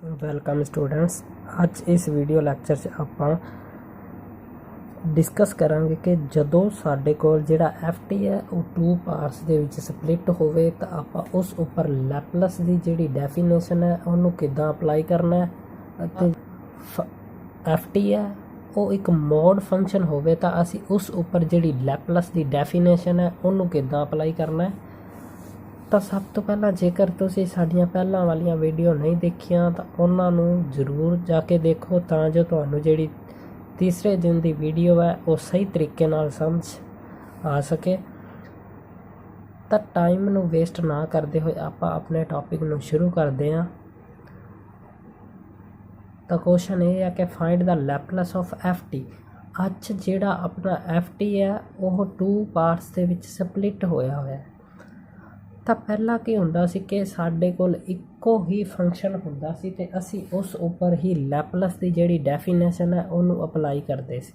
Welcome students. ਅੱਜ ਇਸ video lecture 'ਚ ਆਪਾਂ ਡਿਸਕਸ ਕਰਾਂਗੇ ਕਿ ਜਦੋਂ ਸਾਡੇ ਕੋਲ ਜਿਹੜਾ FT ਹੈ ਉਹ 2 ਪਾਰਟਸ ਦੇ ਵਿੱਚ ਸਪਲਿਟ ਹੋਵੇ ਤਾਂ ਆਪਾਂ ਉਸ ਉੱਪਰ ਲੈਪਲਸ ਦੀ ਜਿਹੜੀ ਡੈਫੀਨੇਸ਼ਨ ਹੈ ਉਹਨੂੰ ਕਿੱਦਾਂ ਅਪਲਾਈ ਕਰਨਾ ਹੈ, ਅਤੇ FT ਹੈ ਉਹ ਇੱਕ ਮੋਡ ਫੰਕਸ਼ਨ ਹੋਵੇ ਤਾਂ ਅਸੀਂ ਉਸ ਉੱਪਰ ਜਿਹੜੀ ਲੈਪਲਸ ਦੀ ਡੈਫੀਨੇਸ਼ਨ ਹੈ ਉਹਨੂੰ ਕਿੱਦਾਂ ਅਪਲਾਈ ਕਰਨਾ ਹੈ। ਤਾਂ ਸਭ ਤੋਂ ਪਹਿਲਾਂ ਜੇਕਰ ਤੁਸੀਂ ਸਾਡੀਆਂ ਪਹਿਲਾਂ ਵਾਲੀਆਂ ਵੀਡੀਓ ਨਹੀਂ ਦੇਖੀਆਂ ਤਾਂ ਉਹਨਾਂ ਨੂੰ ਜ਼ਰੂਰ ਜਾ ਕੇ ਦੇਖੋ, ਤਾਂ ਜੋ ਤੁਹਾਨੂੰ ਜਿਹੜੀ ਤੀਸਰੇ ਦਿਨ ਦੀ ਵੀਡੀਓ ਹੈ ਉਹ ਸਹੀ ਤਰੀਕੇ ਨਾਲ ਸਮਝ ਆ ਸਕੇ। ਤਾਂ ਟਾਈਮ ਨੂੰ ਵੇਸਟ ਨਾ ਕਰਦੇ ਹੋਏ ਆਪਾਂ ਆਪਣੇ ਟੌਪਿਕ ਨੂੰ ਸ਼ੁਰੂ ਕਰਦੇ ਹਾਂ। ਤਾਂ ਕੁਐਸਚਨ ਇਹ ਹੈ ਕਿ ਫਾਈਂਡ ਦਾ ਲੈਪਲਸ ਆਫ FT। ਅੱਜ ਜਿਹੜਾ ਆਪਣਾ FT ਹੈ ਉਹ 2 ਪਾਰਟਸ ਦੇ ਵਿੱਚ ਸਪਲਿਟ ਹੋਇਆ ਹੈ। ਤਾਂ ਪਹਿਲਾਂ ਕੀ ਹੁੰਦਾ ਸੀ ਕਿ ਸਾਡੇ ਕੋਲ ਇੱਕੋ ਹੀ ਫੰਕਸ਼ਨ ਹੁੰਦਾ ਸੀ ਅਤੇ ਅਸੀਂ ਉਸ ਉੱਪਰ ਹੀ ਲੈਪਲਸ ਦੀ ਜਿਹੜੀ ਡੈਫੀਨੇਸ਼ਨ ਹੈ ਉਹਨੂੰ ਅਪਲਾਈ ਕਰਦੇ ਸੀ।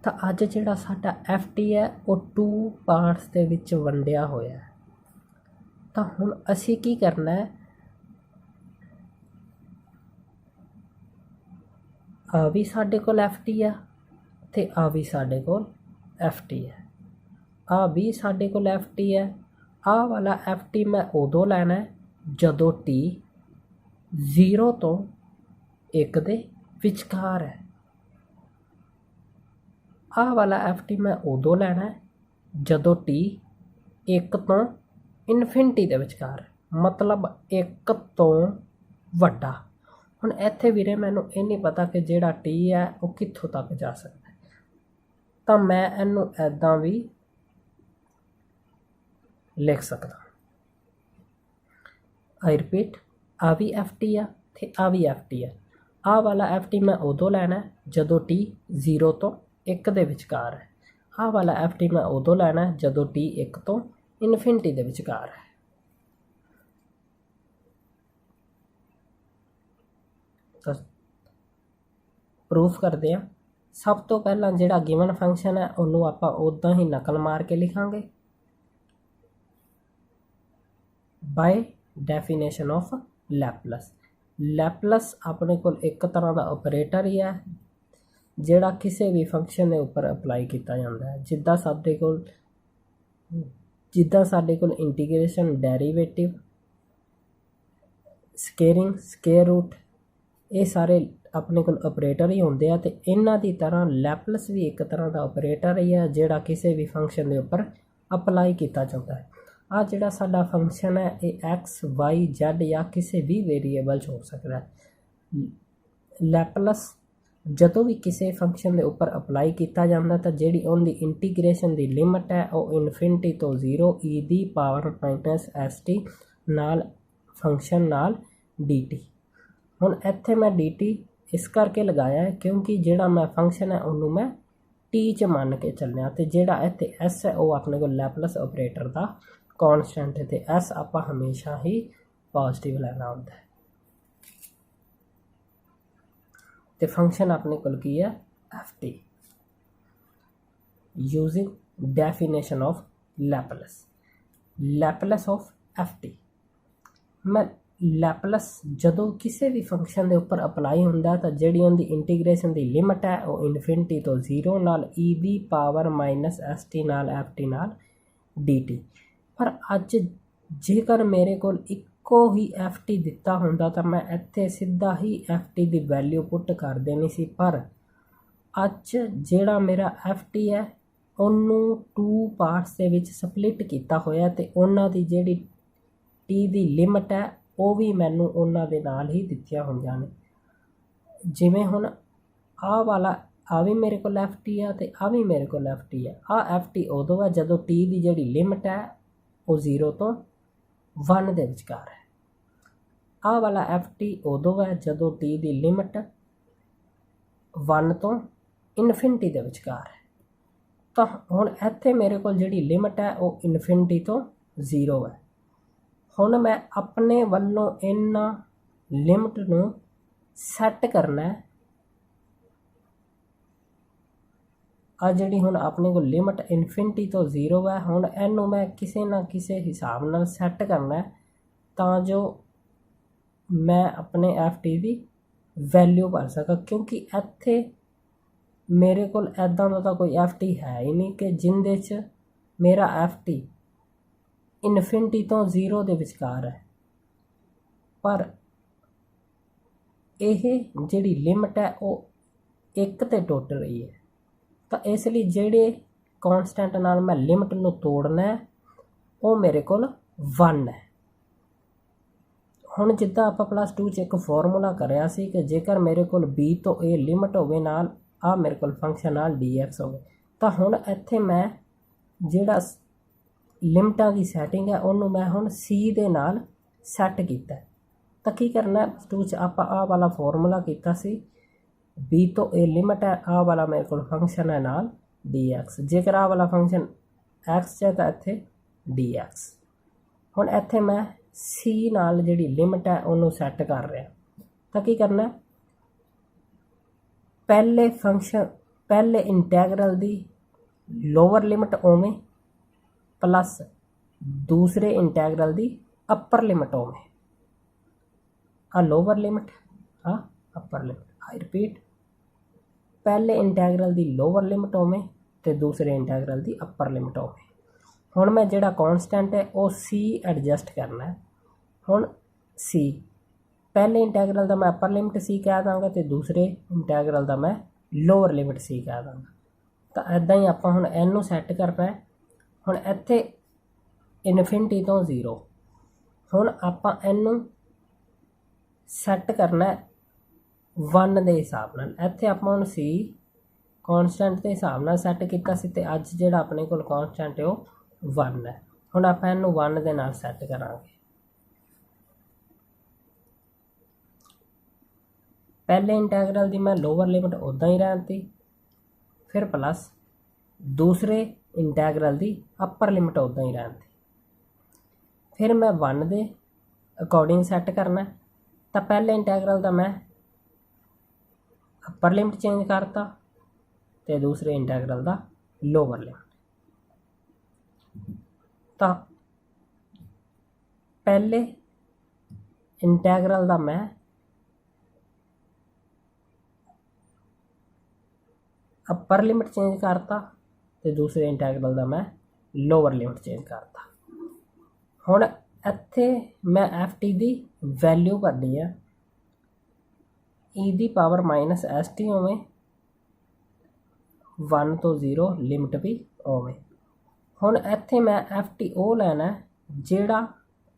ਤਾਂ ਅੱਜ ਜਿਹੜਾ ਸਾਡਾ FT ਹੈ ਉਹ 2 ਪਾਰਟਸ ਦੇ ਵਿੱਚ ਵੰਡਿਆ ਹੋਇਆ ਹੈ। ਤਾਂ ਹੁਣ ਅਸੀਂ ਕੀ ਕਰਨਾ ਹੈ, ਆ ਵੀ ਸਾਡੇ ਕੋਲ FT ਆ ਅਤੇ ਆ ਵੀ ਸਾਡੇ ਕੋਲ FT ਹੈ। ਆ ਵੀ ਸਾਡੇ ਕੋਲ FT ਹੈ। ਆਹ ਵਾਲਾ FT ਮੈਂ ਉਦੋਂ ਲੈਣਾ ਜਦੋਂ T 0 ਤੋਂ 1 ਦੇ ਵਿਚਕਾਰ ਹੈ। ਆਹ ਵਾਲਾ FT ਮੈਂ ਉਦੋਂ ਲੈਣਾ ਜਦੋਂ T 1 ਤੋਂ ਇਨਫਿਨਿਟੀ ਦੇ ਵਿਚਕਾਰ ਹੈ, ਮਤਲਬ 1 ਤੋਂ ਵੱਡਾ। ਹੁਣ ਇੱਥੇ ਵੀਰੇ ਮੈਨੂੰ ਇਹ ਨਹੀਂ ਪਤਾ ਕਿ ਜਿਹੜਾ T ਹੈ ਉਹ ਕਿੱਥੋਂ ਤੱਕ ਜਾ ਸਕਦਾ, ਤਾਂ ਮੈਂ ਇਹਨੂੰ ਇੱਦਾਂ ਵੀ ਲਿਖ ਸਕਦਾ। ਆਈ ਰਿਪੀਟ, ਆ ਵੀ FT ਆ ਅਤੇ ਆ ਵੀ FT ਹੈ। ਆਹ ਵਾਲਾ FT ਮੈਂ ਉਦੋਂ ਲੈਣਾ ਜਦੋਂ T 0 ਤੋਂ 1 ਦੇ ਵਿਚਕਾਰ ਹੈ। ਆਹ ਵਾਲਾ FT ਮੈਂ ਉਦੋਂ ਲੈਣਾ ਜਦੋਂ T 1 ਤੋਂ ਇਨਫਿਨਿਟੀ ਦੇ ਵਿਚਕਾਰ ਹੈ। ਤਾਂ ਪ੍ਰੂਫ ਕਰਦੇ ਹਾਂ। ਸਭ ਤੋਂ ਪਹਿਲਾਂ ਜਿਹੜਾ ਗਿਵਨ ਫੰਕਸ਼ਨ ਹੈ ਉਹਨੂੰ ਆਪਾਂ ਉੱਦਾਂ ਹੀ ਨਕਲ ਮਾਰ ਕੇ ਲਿਖਾਂਗੇ ਬਾਏ ਡੈਫੀਨੇਸ਼ਨ ਆਫ ਲੈਪਲਸ। ਲੈਪਲਸ ਆਪਣੇ ਕੋਲ ਇੱਕ ਤਰ੍ਹਾਂ ਦਾ ਆਪਰੇਟਰ ਹੀ ਹੈ ਜਿਹੜਾ ਕਿਸੇ ਵੀ ਫੰਕਸ਼ਨ ਦੇ ਉੱਪਰ ਅਪਲਾਈ ਕੀਤਾ ਜਾਂਦਾ ਹੈ। ਜਿੱਦਾਂ ਸਾਡੇ ਕੋਲ ਇੰਟੀਗ੍ਰੇਸ਼ਨ, ਡੈਰੀਵੇਟਿਵ, ਸਕੇਅਰਿੰਗ, ਸਕੇਅਰ ਰੂਟ, ਇਹ ਸਾਰੇ ਆਪਣੇ ਕੋਲ ਆਪਰੇਟਰ ਹੀ ਹੁੰਦੇ ਆ, ਅਤੇ ਇਹਨਾਂ ਦੀ ਤਰ੍ਹਾਂ ਲੈਪਲਸ ਵੀ ਇੱਕ ਤਰ੍ਹਾਂ ਦਾ ਆਪਰੇਟਰ ਹੀ ਹੈ ਜਿਹੜਾ ਕਿਸੇ ਵੀ ਫੰਕਸ਼ਨ ਦੇ ਉੱਪਰ ਅਪਲਾਈ ਕੀਤਾ ਜਾਂਦਾ ਹੈ। ਆਹ ਜਿਹੜਾ ਸਾਡਾ ਫੰਕਸ਼ਨ ਹੈ ਇਹ X, Y, Z ਜਾਂ ਕਿਸੇ ਵੀ ਵੇਰੀਏਬਲ 'ਚ ਹੋ ਸਕਦਾ ਹੈ। ਲੈਪਲਸ ਜਦੋਂ ਵੀ ਕਿਸੇ ਫੰਕਸ਼ਨ ਦੇ ਉੱਪਰ ਅਪਲਾਈ ਕੀਤਾ ਜਾਂਦਾ ਤਾਂ ਜਿਹੜੀ ਉਹਦੀ ਇੰਟੀਗ੍ਰੇਸ਼ਨ ਦੀ ਲਿਮਟ ਹੈ ਉਹ ਇਨਫਿਨਿਟੀ ਤੋਂ 0 e⁻⁻st ਨਾਲ ਫੰਕਸ਼ਨ ਨਾਲ dt। ਹੁਣ ਇੱਥੇ ਮੈਂ dt ਇਸ ਕਰਕੇ ਲਗਾਇਆ ਹੈ ਕਿਉਂਕਿ ਜਿਹੜਾ ਮੈਂ ਫੰਕਸ਼ਨ ਹੈ ਉਹਨੂੰ ਮੈਂ t 'ਚ ਮੰਨ ਕੇ ਚੱਲਿਆ, ਅਤੇ ਜਿਹੜਾ ਇੱਥੇ s ਹੈ ਉਹ ਆਪਣੇ ਕੋਲ ਲੈਪਲਸ ਆਪਰੇਟਰ ਦਾ ਕੌਨਸਟੈਂਟ ਹੈ, ਅਤੇ s ਆਪਾਂ ਹਮੇਸ਼ਾ ਹੀ ਪੋਜ਼ਿਟਿਵ ਲੈਣਾ ਹੁੰਦਾ ਹੈ। ਅਤੇ ਫੰਕਸ਼ਨ ਆਪਣੇ ਕੋਲ ਕੀ ਹੈ, FT using definition of Laplace of FT। ਮੈਂ ਲੈਪਲਸ ਜਦੋਂ ਕਿਸੇ ਵੀ ਫੰਕਸ਼ਨ ਦੇ ਉੱਪਰ ਅਪਲਾਈ ਹੁੰਦਾ ਤਾਂ ਜਿਹੜੀ ਉਹਦੀ ਇੰਟੀਗ੍ਰੇਸ਼ਨ ਦੀ ਲਿਮਟ ਹੈ ਉਹ ਇਨਫਿਨਿਟੀ ਤੋਂ 0 ਨਾਲ e⁻⁻st ਨਾਲ FT ਨਾਲ dt। ਪਰ ਅੱਜ ਜੇਕਰ ਮੇਰੇ ਕੋਲ ਇੱਕੋ ਹੀ FT ਦਿੱਤਾ ਹੁੰਦਾ ਤਾਂ ਮੈਂ ਇੱਥੇ ਸਿੱਧਾ ਹੀ FT ਦੀ ਵੈਲਿਊ ਪੁੱਟ ਕਰ ਦੇਣੀ ਸੀ, ਪਰ ਅੱਜ ਜਿਹੜਾ ਮੇਰਾ FT ਹੈ ਉਹਨੂੰ 2 ਪਾਰਟਸ ਦੇ ਵਿੱਚ ਸਪਲਿਟ ਕੀਤਾ ਹੋਇਆ, ਅਤੇ ਉਹਨਾਂ ਦੀ ਜਿਹੜੀ T ਦੀ ਲਿਮਟ ਹੈ ਉਹ ਵੀ ਮੈਨੂੰ ਉਹਨਾਂ ਦੇ ਨਾਲ ਹੀ ਦਿੱਤੀਆਂ ਹੋਈਆਂ ਨੇ। ਜਿਵੇਂ ਹੁਣ ਆਹ ਵਾਲਾ ਆ ਵੀ ਮੇਰੇ ਕੋਲ FT ਹੈ ਅਤੇ ਆ ਵੀ ਮੇਰੇ ਕੋਲ FT ਹੈ। ਆਹ FT ਉਦੋਂ ਹੈ ਜਦੋਂ T ਦੀ ਜਿਹੜੀ ਲਿਮਟ ਹੈ ਉਹ 0 ਤੋਂ 1 ਦੇ ਵਿਚਕਾਰ ਹੈ। ਆਹ ਵਾਲਾ FT ਉਦੋਂ ਹੈ ਜਦੋਂ T ਦੀ ਲਿਮਟ 1 ਤੋਂ ਇਨਫਿਨਿਟੀ ਦੇ ਵਿਚਕਾਰ ਹੈ। ਤਾਂ ਹੁਣ ਇੱਥੇ ਮੇਰੇ ਕੋਲ ਜਿਹੜੀ ਲਿਮਟ ਹੈ ਉਹ ਇਨਫਿਨਿਟੀ ਤੋਂ 0 ਹੈ। ਹੁਣ ਮੈਂ ਆਪਣੇ ਵੱਲੋਂ ਇਹਨਾਂ ਲਿਮਟ ਨੂੰ ਸੈੱਟ ਕਰਨਾ ਹੈ। ਆ ਜਿਹੜੀ ਹੁਣ ਆਪਣੇ ਕੋਲ ਲਿਮਟ ਇਨਫਿਨਿਟੀ ਤੋਂ 0 ਹੈ, ਹੁਣ ਇਹਨੂੰ ਮੈਂ ਕਿਸੇ ਨਾ ਕਿਸੇ ਹਿਸਾਬ ਨਾਲ ਸੈੱਟ ਕਰਨਾ ਤਾਂ ਜੋ मैं अपने एफ टी की वैल्यू भर सका, क्योंकि इत्थे मेरे को ऐदा का कोई एफ टी है ही नहीं कि जिंदे च मेरा एफ टी इनफिनिटी तो जीरो के विचकार है। पर यह जिहड़ी लिमिट है वो एक ते टुट रही है, तो इसलिए जिहड़े कॉन्सटेंट नाल मैं लिमिट नूं तोड़ना है वो मेरे को 1 है। हुण जिद्दां आपां +2 च एक फॉर्मूला कराया सी कि जेकर मेरे को बी तो ए लिमिट होवे नाल आ मेरे को फंक्शन नाल डी एक्स होवे, तो हुण इत्थे मैं जिहड़ा लिमिटां की सैटिंग है उन्होंने मैं हुण सी दे नाल सैट कीता। तो की करना +2 च आपां आ वाला फॉर्मूला कीता सी बी तो ए लिमिट है, आ वाला मेरे को फंक्शन है नाल डी एक्स, जेकर आ वाला फंक्शन एक्स है तो इत्थे डी एक्स। हुण इत्थे मैं सी नाल जिहड़ी लिमिट है उन्होंने सैट कर रहा। तो की करना पहले फंक्शन पहले इंटैगरल दी लोअर लिमिट ओवें प्लस दूसरे इंटैगरल दी अपर लिमिट ओवें। आ लोअर लिमिट आ अपर लिमिट, आई रिपीट, पहले इंटैगरल दी लोअर लिमिट ओवें ते दूसरे इंटैगरल दी अपर लिमिट ओवें। हुण मैं जिहड़ा कॉन्सटेंट है वो सी एडजस्ट करना है। हुण सी पहले इंटैगरल का मैं अपर लिमिट सी कह दांगा तो दूसरे इंटैगरल का मैं लोअर लिमिट सी कह दांगा। तो इदां ही आपां हुण इनू सैट करना है। हुण इत्थे इनफिनिटी तो जीरो, हुण आपां इनू सैट करना है 1 के हिसाब नाल। इत्थे आपां हुण सी कॉन्सटेंट के हिसाब नाल सैट कीता सी ते अज जिहड़ा अपने कोल कॉन्सटेंट है वो 1 है। हुण आपां इनू 1 दे नाल सैट करांगे। पहले इंटैगरल की मैं लोअर लिमिट उदा ही रहती, फिर प्लस दूसरे इंटैगरल की अपर लिमिट उदा ही रहती, फिर मैं 1 दे अकॉर्डिंग सैट करना। तो पहले इंटैगरल का मैं अपर लिमिट चेंज करता तो दूसरे इंटैगरल का लोअर लिमिट। तो पहले इंटैगरल का मैं अपर लिमिट चेंज करता तो दूसरे इंटैगरल का मैं लोअर लिमिट चेंज करता। हुण इत्थे मैं एफ टी की वैल्यू करनी है ई दी पावर माइनस एस टी होवे 1 तो 0 लिमिट भी होवे। हुण इत्थे मैं एफ टी ओ लैना जिहड़ा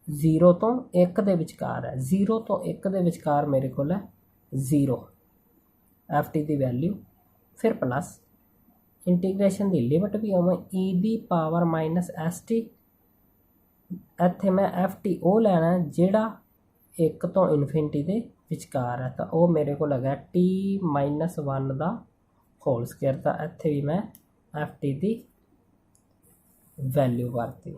0 तो 1 दे विचकार है। 0 तो 1 दे विचकार मेरे को है 0 एफ टी की वैल्यू, फिर प्लस इंटीग्रेशन की लिमिट भी होवे ई दी पावर माइनस एस टी। इत्थे मैं एफ टी ओ लैना जिहड़ा 1 तो इनफिनिटी के विचकार है, तो वो मेरे को लगा t-1 का होल स्केयर। तो इत्थे भी मैं एफ टी की वैल्यू करती।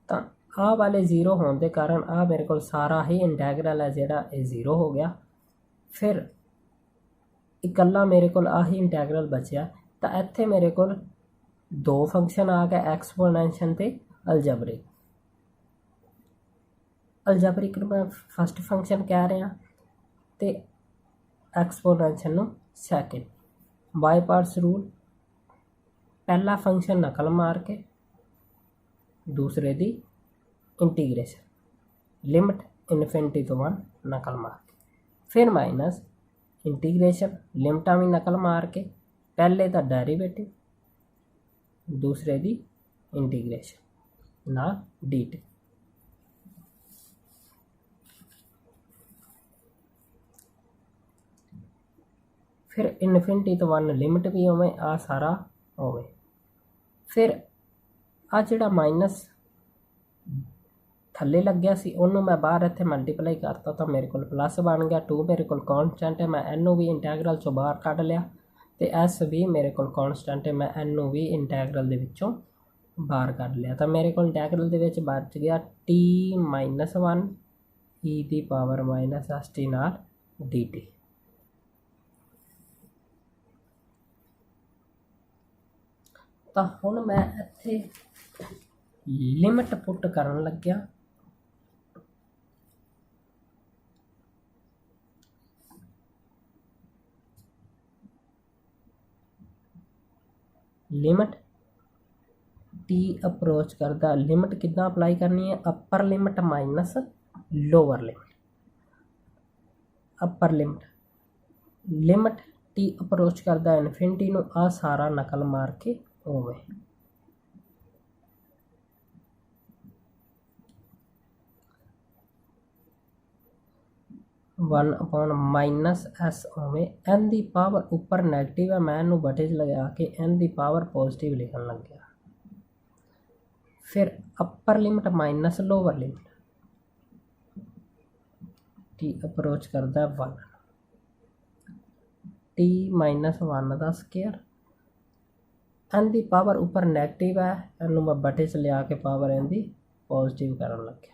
तो आ वाले 0 होने के कारण आ मेरे को सारा ही इंटैगरल है जिहड़ा ये 0 हो गया। फिर इकल्ला मेरे को आही इंटैगरल बचया। तो इत्थे मेरे को 2 फंक्शन आ गए, एक्सपोनेंशियल ते अलजबरिक। अलजबरिक मैं फस्ट फंक्शन कह रहा तो एक्सपोनेंशियल नूं सैकेंड। बाय पार्ट्स रूल, पहला फंक्शन नकल मार के दूसरे दी इंटीग्रेशन, लिमिट इनफिनिटी तो 1 नकल मार के, फिर माइनस इंटीग्रेशन लिमिटा भी नकल मार के, पहले का डेरीवेटिव दूसरे दी इंटीग्रेशन ना डी टी। फिर इनफिनिटी तो 1 लिमिट भी होवे, आ सारा होवे। फिर आ जिहड़ा माइनस थले लग गया सी उन्होंने मैं बाहर इत्थे मल्टीप्लाई करता तो मेरे को प्लस बन गया। 2 मेरे को कॉन्सटेंट है, मैं एनू भी इंटैगरल चों बाहर कढ़ लिया, तो एस भी मेरे को कॉन्सटेंट है, मैं एनू भी इंटैगरल दे विचों बाहर कढ़ लिया। तो मेरे को इंटैगरल दे विच बच गया t-1 ई दी पावर माइनस एस टी नाल डी टी। तो हुण मैं इत्थे लिमिट पुट करन लग्या लिमिट टी अप्रोच करदा लिमिट किद्दां अप्लाई करनी है upper limit minus lower limit upper limit T approach करदा इनफिनिटी नूं आ सारा नकल मार के उवें 1 माइनस एस उवें एन दी पावर उपर नैगेटिव है मैं इनू बटे च लगा के एन दी पावर पॉजिटिव लिखन लग गया फिर अपर limit minus lower limit T approach करता 1 टी माइनस 1 का स्केयर एन दी पावर उपर नैगेटिव है इनू मैं बटे च लिया के पावर एन दी पॉजिटिव करन लग गया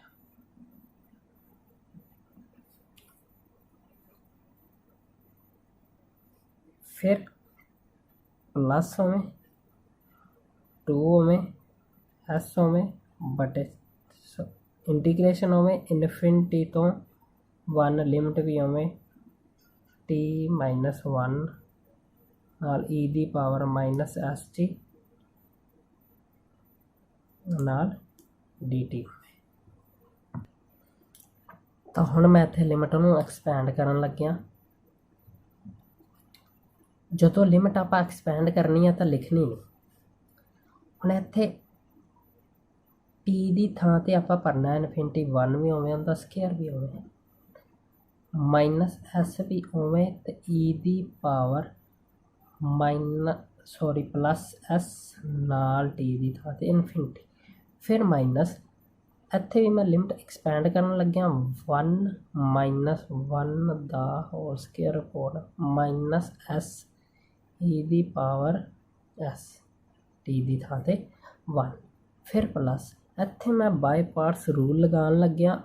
फिर प्लस होवें 2 होवें एस होवें बटे इंटीग्रेशन होवें इनफिनिटी तो 1 लिमिट भी होवें टी माइनस 1 नाल ई दी पावर माइनस एस टी नाल डी टी तो हुण मैं इत्थे लिमिट नूं एक्सपैंड करन लग्या जो लिमिट आप एक्सपैंड करनी है तो लिखनी नहीं हुण इत्थे टी की थां ते आप भरना इनफिनिटी 1 भी उवें उनका स्केयर भी उवें माइनस एस भी उवें ते ई दी पावर प्लस एस नाल टी की थां ते इनफिनिटी फिर माइनस इत्थे भी मैं लिमिट एक्सपैंड करन लग्या 1 माइनस 1 दा whole square upon minus S e दी पावर एस टी दी थां ते 1 फिर प्लस इत्थे मैं बाय पार्ट्स रूल लगान लग्या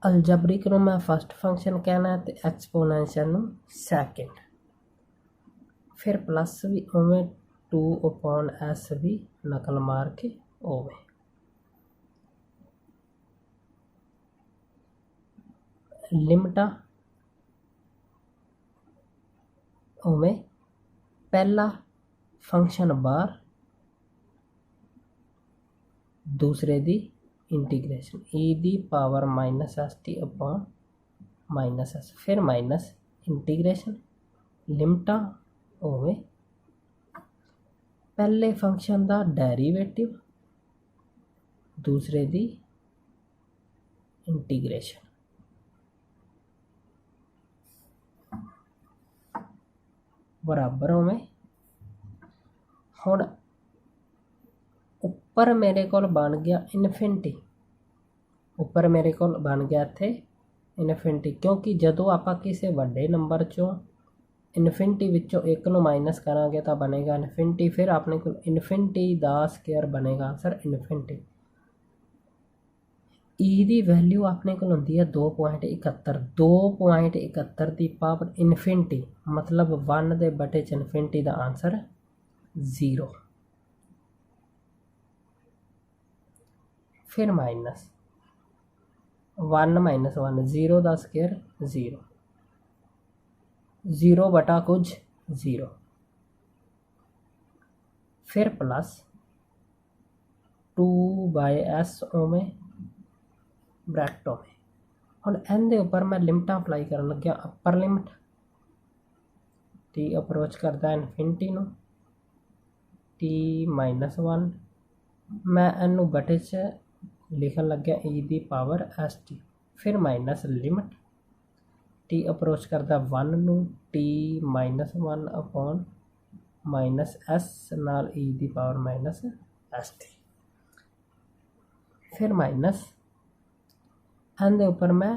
अलजबरिक नूं मैं फस्ट फंक्शन कहना है तो एक्सपोनेंशियल नूं सैकेंड फिर प्लस भी उवें 2 अपॉन एस भी नकल मार के उवें लिमिटा उवें पहला फंक्शन बाहर दूसरे दी इंटीग्रेशन ई दी power minus S T upon minus S फिर माइनस इंटीग्रेशन लिमिटा उवें पहले फंक्शन का डेरिवेटिव दूसरे दी इंटीग्रेशन बराबर होवें हुण उपर मेरे को बन गया इनफिनिटी उपर मेरे को बन गया इत्थे इनफिनिटी क्योंकि जदों आप किसी वड्डे नंबर चों इनफिनिटी विचों एक नूं माइनस करांगे तो बनेगा इनफिनिटी फिर अपने को इनफिनिटी दा स्केयर बनेगा आंसर इनफिनिटी ई दी वैल्यू अपने को होंदी है 2.71 की पावर इनफिनिटी मतलब 1 दे बटे च इनफिनिटी का आंसर 0 फिर माइनस 1 माइनस 1 0 का स्केयर 0 बटा कुछ 0 फिर प्लस 2 बाय एस ओमें ब्रैकेट में हुण एन दे उपर मैं लिमिटां अप्लाई करन लग्या अपर लिमिट टी अप्रोच करता इनफिनिटी नूं टी माइनस 1 मैं इनू बटे च लिखन लग्या ई दी पावर एस टी फिर माइनस लिमिट टी अप्रोच करता 1 नूं T minus 1 upon minus S नाल ई दी पावर माइनस एस टी फिर माइनस एन दे उपर मैं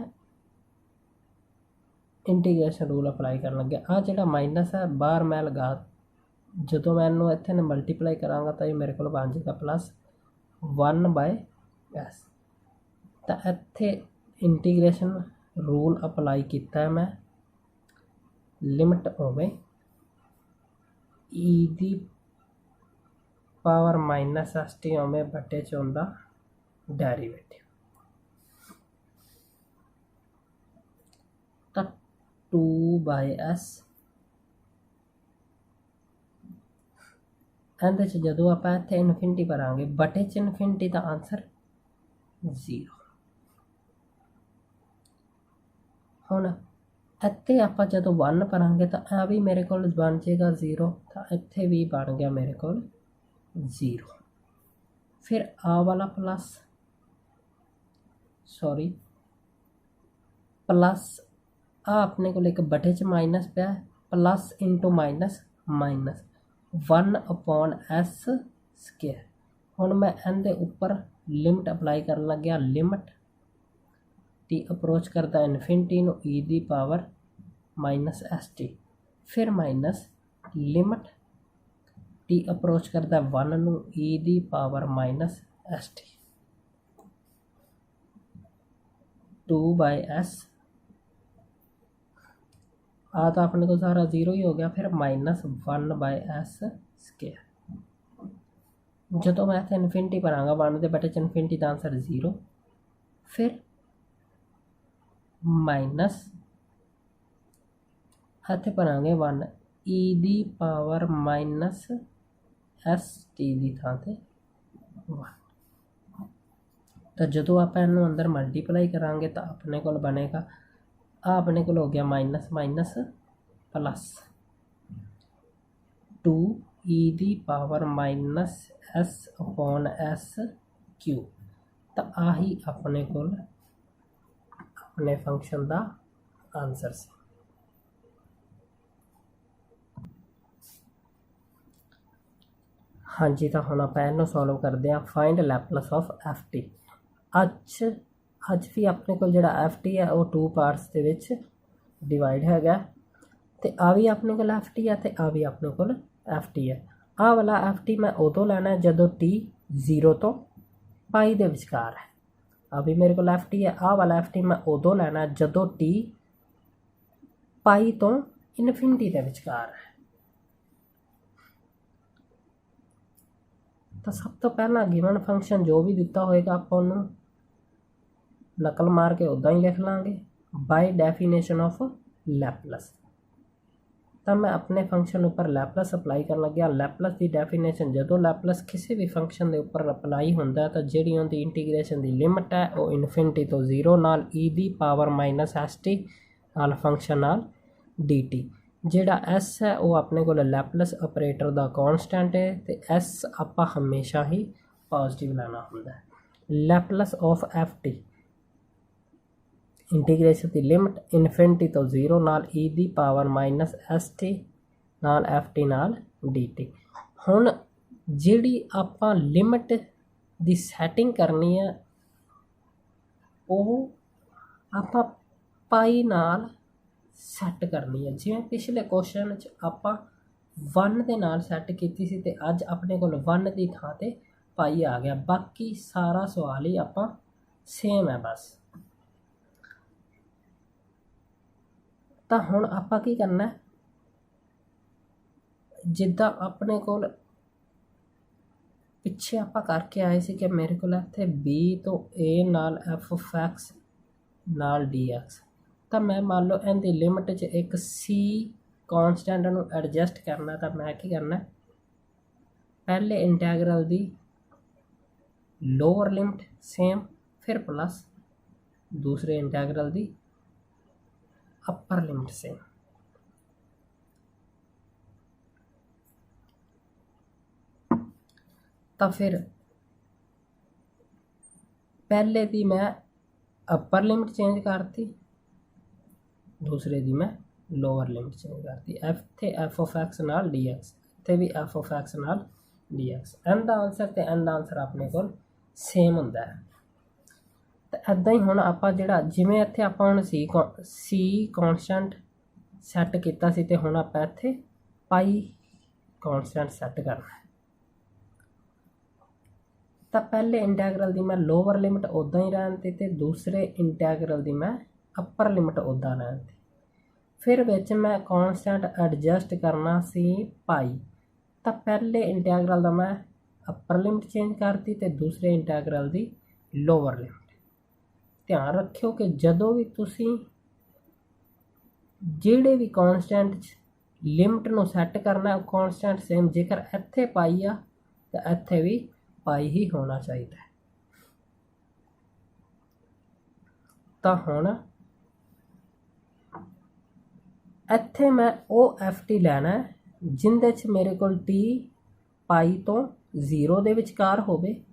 इंटीग्रेशन रूल अप्लाई कर लग्या आ जिहड़ा माइनस है बाहर मैं लगा जो मैं इनू इत्थे ने मल्टीप्लाई करांगा तो ये मेरे को बन जाएगा प्लस 1 बाय एस तो इत्थे इंटीग्रेशन रूल अप्लाई किया है मैं लिमिट होवे ई दी पावर माइनस एस टी ओमे बटे च उनका डेरीवेटिव। तो 2/s ਇਹਦੇ 'ਚ ਜਦੋਂ ਆਪਾਂ ਇੱਥੇ ਇਨਫਿਨਿਟੀ ਭਰਾਂਗੇ ਬਟੇ 'ਚ ਇਨਫਿਨਿਟੀ ਦਾ ਆਨਸਰ 0। ਹੁਣ ਇੱਥੇ ਆਪਾਂ ਜਦੋਂ 1 ਭਰਾਂਗੇ ਤਾਂ ਇਹ ਵੀ ਮੇਰੇ ਕੋਲ ਬਣ ਜਾਏਗਾ 0, ਤਾਂ ਇੱਥੇ ਵੀ ਬਣ ਗਿਆ ਮੇਰੇ ਕੋਲ 0। ਫਿਰ ਆ ਵਾਲਾ प्लस आ अपने को एक बटे च माइनस पे plus into minus minus 1/s square. हुण मैं इनके उपर लिमिट अप्लाई कर लग गया। लिमिट टी अप्रोच करता इनफिनिटी नू ई दी पावर माइनस एस टी, फिर माइनस लिमिट टी अप्रोच करता 1 नू ई दी power minus S T 2/s। आ तो अपने को सारा 0 ही हो गया। फिर माइनस 1/s स्क्वायर। जो मैं इतने इनफिनिटी भरांगा 1 के बटे च इनफिनिटी का आंसर 0। फिर माइनस इतने भरांगे 1 ई दी पावर माइनस एस टी की थां ते 1। तो जो आप इनू अंदर मल्टीप्लाई करांगे तो अपने को बनेगा अपने को हो गया माइनस माइनस प्लस 2 ई दी power minus S upon S Q. तो आही अपने को अपने फंक्शन का आंसर से। हाँ जी, तो हम आप इनू सॉल्व करते हैं। Find Laplace of F T. अज भी अपने को जो एफ टी है वो 2 पार्ट्स के डिवाइड हैगा। तो आ भी अपने को एफ टी है तो आ भी अपने को एफ टी है। आ वाला एफ टी मैं उदों लैना है जदों टी 0 तो पाई के विचकार है। आ भी मेरे को एफ टी है। आ वाला एफ टी मैं उदों लैना है जदों टी पाई तो इनफिनिटी के विचकार है। तो सब तो पहला गिवन फंक्शन जो भी दिता होएगा आप उन्होंने नकल मार के उदा ही लिख लाँगे बाय डेफिनेशन ऑफ लैपलेस। तो मैं अपने फंक्शन उपर लैपलेस अप्लाई कर लग गया। लैपलेस की डेफिनेशन जो लैपलेस किसी भी फंक्शन के उपर अप्लाई होंदा तो जी उनकी इंटीग्रेशन की लिमिट है वो इनफिनिटी तो 0 नाल ई दी पावर माइनस एस टी नाल फंक्शन नाल डी टी। जोड़ा एस है वो अपने को लैपलेस ऑपरेटर का कॉन्सटेंट है तो एस आप हमेशा ही पॉजिटिव लाना होंदा है। Laplace of F T integration की लिमिट इनफिनिटी तो 0 नाल ई दी पावर माइनस एस टी नाल एफ टी नाल डी टी। हुण जिहड़ी आपां लिमिट दी सैटिंग करनी है वो आपां पाई नाल सैट करनी है। जिवें पिछले क्वेश्चन आपां 1 दे नाल सैट कीती सी ते अज अपने कोल 1 दी थां ते पाई आ गया। बाकी सारा सवाल ही आपां सेम है बस। तो हुण आपां की करना है जिद्दां अपने को पिछे आपां करके आए सी कि मेरे को इत्थे बी तो ए नाल एफ ऑफ एक्स नाल डी एक्स। तो मैं मान लो इनकी लिमिट च एक सी कॉन्सटेंट नूं एडजस्ट करना। तो मैं की करना पहले इंटैग्रल दी लोअर लिमिट सेम फिर प्लस दूसरे इंटैग्रल दी अपर लिमिट सेम। तो फिर पहले दी मैं अपर लिमिट चेंज करती दूसरे दी मैं लोअर लिमिट चेंज करती। एफ थे एफ ऑफ एक्स नाल डी एक्स इत्थे भी एफ ऑफ एक्स नाल डी एक्स। एन का आंसर तो एन का आंसर अपने को सेम होंदा है। तो इदा ही हुण आपां जिहड़ा जिवें इत्थे आपां हुण सी कॉन्सटेंट सैट कीता सी ते हुण आपां इत्थे पाई कॉन्सटेंट सैट करना है। तो पहले इंटैग्रल दी मैं लोअर लिमिट उदा ही रहन दी ते दूसरे इंटैग्रल दी मैं अपर लिमिट उदा रहन दी। फिर विच मैं कॉन्सटेंट एडजस्ट करना सी पाई। ਤਾਂ ਪਹਿਲੇ ਇੰਟੈਗਰਲ ਦਾ ਮੈਂ ਅਪਰ ਲਿਮਟ ਚੇਂਜ ਕਰਤੀ ਤੇ ਦੂਸਰੇ ਇੰਟੈਗਰਲ ਦੀ ਲੋਅਰ ਲਿਮਟ। ਧਿਆਨ ਰੱਖਿਓ ਕਿ ਜਦੋਂ ਵੀ ਤੁਸੀਂ ਜਿਹੜੇ ਵੀ ਕਾਂਸਟੈਂਟ 'ਚ ਲਿਮਟ ਨੂੰ ਸੈੱਟ ਕਰਨਾ ਉਹ ਕਾਂਸਟੈਂਟ ਸੇਮ, ਜੇਕਰ ਇੱਥੇ ਪਾਈ ਆ ਤਾਂ ਇੱਥੇ ਵੀ ਪਾਈ ਹੀ ਹੋਣਾ ਚਾਹੀਦਾ। ਤਾਂ ਹੁਣ ਇੱਥੇ ਮੈਂ ਉਹ FT ਲੈਣਾ ਜਿੰਦੇ 'ਚ ਮੇਰੇ ਕੋਲ t ਪਾਈ ਤੋਂ 0 ਦੇ ਵਿਚਕਾਰ ਹੋਵੇ,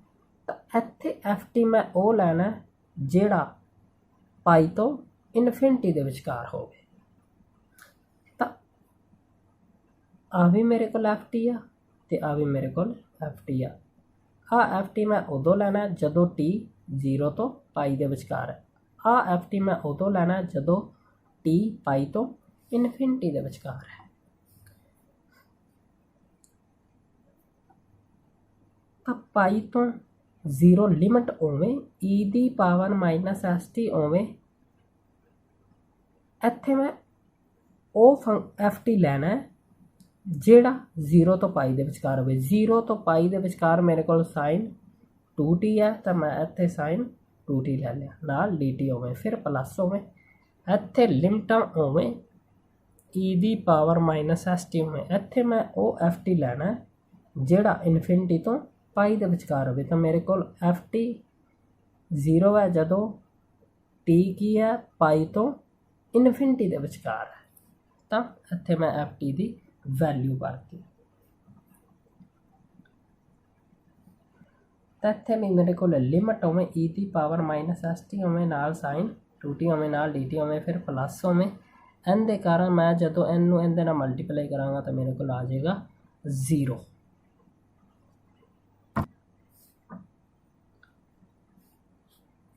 ਤਾਂ ਇੱਥੇ FT ਮੈਂ ਉਹ ਲੈਣਾ ਜਿਹੜਾ ਪਾਈ ਤੋਂ ਇਨਫਿਨਿਟੀ ਦੇ ਵਿਚਕਾਰ ਹੋਵੇ। ਤਾਂ ਆ ਵੀ ਮੇਰੇ ਕੋਲ FT ਆ ਤੇ ਆ ਵੀ ਮੇਰੇ ਕੋਲ FT ਆ। ਆ FT ਮੈਂ ਉਦੋਂ ਲੈਣਾ ਜਦੋਂ t 0 ਤੋਂ ਪਾਈ ਦੇ ਵਿਚਕਾਰ ਹੈ। ਆ FT ਮੈਂ ਉਦੋਂ ਲੈਣਾ ਜਦੋਂ t ਪਾਈ ਤੋਂ ਇਨਫਿਨਿਟੀ ਦੇ ਵਿਚਕਾਰ ਹੈ। ਤਾਂ ਪਾਈ ਤੋਂ 0 ਲਿਮਟ ਹੋਵੇ e ਦੀ ਪਾਵਰ -st ਹੋਵੇ, ਇੱਥੇ ਮੈਂ ਉਹ FT ਲੈਣਾ ਜਿਹੜਾ 0 ਤੋਂ ਪਾਈ ਦੇ ਵਿਚਕਾਰ ਹੋਵੇ। 0 ਤੋਂ ਪਾਈ ਦੇ ਵਿਚਕਾਰ ਮੇਰੇ ਕੋਲ sin 2t ਹੈ, ਤਾਂ ਮੈਂ ਇੱਥੇ sin 2t ਲੈ ਲਿਆ, ਨਾਲ dt ਹੋਵੇ, ਫਿਰ ਪਲੱਸ ਹੋਵੇ। ਇੱਥੇ ਲਿਮਟਾਂ ਹੋਵੇ e ਦੀ ਪਾਵਰ -st ਹੋਵੇ, ਇੱਥੇ ਮੈਂ ਉਹ FT ਲੈਣਾ ਜਿਹੜਾ ਇਨਫਿਨਿਟੀ ਤੋਂ ਪਾਈ ਦੇ ਵਿਚਕਾਰ ਹੋਵੇ। ਤਾਂ ਮੇਰੇ ਕੋਲ FT 0 ਹੈ ਜਦੋਂ t ਕੀ ਹੈ ਪਾਈ ਤੋਂ ਇਨਫਿਨਿਟੀ ਦੇ ਵਿਚਕਾਰ ਹੈ, ਤਾਂ ਇੱਥੇ ਮੈਂ FT ਦੀ ਵੈਲਿਊ ਭਰਤੀ। ਤਾਂ ਇੱਥੇ ਵੀ ਮੇਰੇ ਕੋਲ ਲਿਮਟ ਹੋਵੇ e ਦੀ ਪਾਵਰ -st ਹੋਵੇ, ਨਾਲ sin 2t ਹੋਵੇ, ਨਾਲ dt ਹੋਵੇ, ਫਿਰ ਪਲੱਸ ਹੋਵੇ। n ਦੇ ਕਾਰਨ ਮੈਂ ਜਦੋਂ n ਨੂੰ ਇਹਦੇ ਨਾਲ ਮਲਟੀਪਲਾਈ ਕਰਾਂਗਾ ਤਾਂ ਮੇਰੇ ਕੋਲ ਆ ਜਾਏਗਾ 0।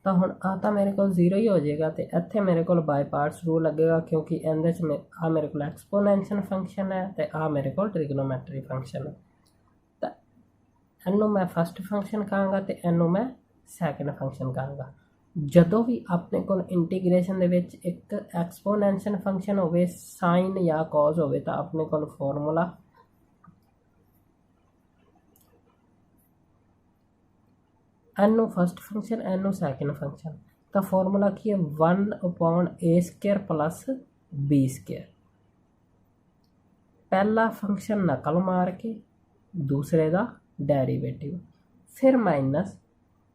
ਤਾਂ ਹੁਣ ਆ ਤਾਂ ਮੇਰੇ ਕੋਲ 0 ਹੀ ਹੋ ਜਾਏਗਾ ਤੇ ਇੱਥੇ ਮੇਰੇ ਕੋਲ ਬਾਈ ਪਾਰਟਸ ਰੂਲ ਲੱਗੇਗਾ, ਕਿਉਂਕਿ ਇਹਦੇ 'ਚ ਆ ਮੇਰੇ ਕੋਲ ਐਕਸਪੋਨੈਂਸ਼ੀਅਲ ਫੰਕਸ਼ਨ ਹੈ ਤੇ ਆ ਮੇਰੇ ਕੋਲ ਟ੍ਰਿਗਨੋਮੈਟਰੀ ਫੰਕਸ਼ਨ ਹੈ। ਤਾਂ ਇਹਨੂੰ ਮੈਂ ਫਸਟ ਫੰਕਸ਼ਨ ਕਹਾਂਗਾ ਤੇ ਇਹਨੂੰ ਮੈਂ ਸੈਕਿੰਡ ਫੰਕਸ਼ਨ ਕਹਾਂਗਾ। ਜਦੋਂ ਵੀ ਆਪਣੇ ਕੋਲ ਇੰਟੀਗ੍ਰੇਸ਼ਨ ਦੇ ਵਿੱਚ ਇੱਕ ਐਕਸਪੋਨੈਂਸ਼ੀਅਲ ਫੰਕਸ਼ਨ ਹੋਵੇ, ਸਾਈਨ ਜਾਂ ਕਾਜ਼ ਹੋਵੇ, ਤਾਂ ਆਪਣੇ ਕੋਲ ਫਾਰਮੂਲਾ n ਨੂੰ ਫਸਟ ਫੰਕਸ਼ਨ, n ਨੂੰ ਸੈਕਿੰਡ ਫੰਕਸ਼ਨ। ਤਾਂ ਫਾਰਮੂਲਾ ਕੀ ਹੈ 1/a² ਪਲੱਸ b²। ਪਹਿਲਾ ਫੰਕਸ਼ਨ ਨਕਲ ਮਾਰ ਕੇ ਦੂਸਰੇ ਦਾ ਡੈਰੀਵੇਟਿਵ, ਫਿਰ ਮਾਈਨਸ